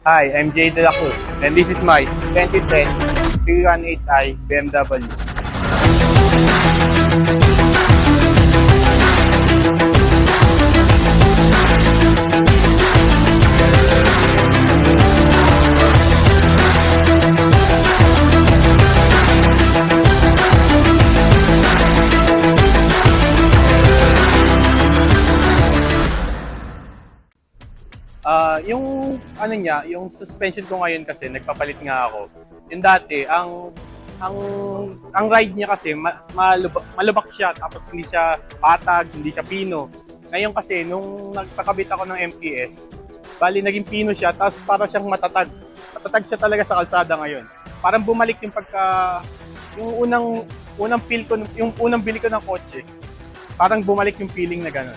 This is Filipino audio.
Hi, I'm Jay De La Cruz, and this is my 2010 318i BMW. Yung ano niya, yung suspension ko ngayon kasi nagpapalit nga ako. Yung dati, ang ang ride niya kasi malubak siya, tapos hindi siya patag, hindi siya pino. Ngayon kasi nung nagpakabit ako ng MTS, bali naging pino siya, tapos parang siyang matatag. Matatag siya talaga sa kalsada ngayon. Parang bumalik yung yung unang feel ko, yung unang bili ko ng kotse. Parang bumalik yung feeling na gano'n.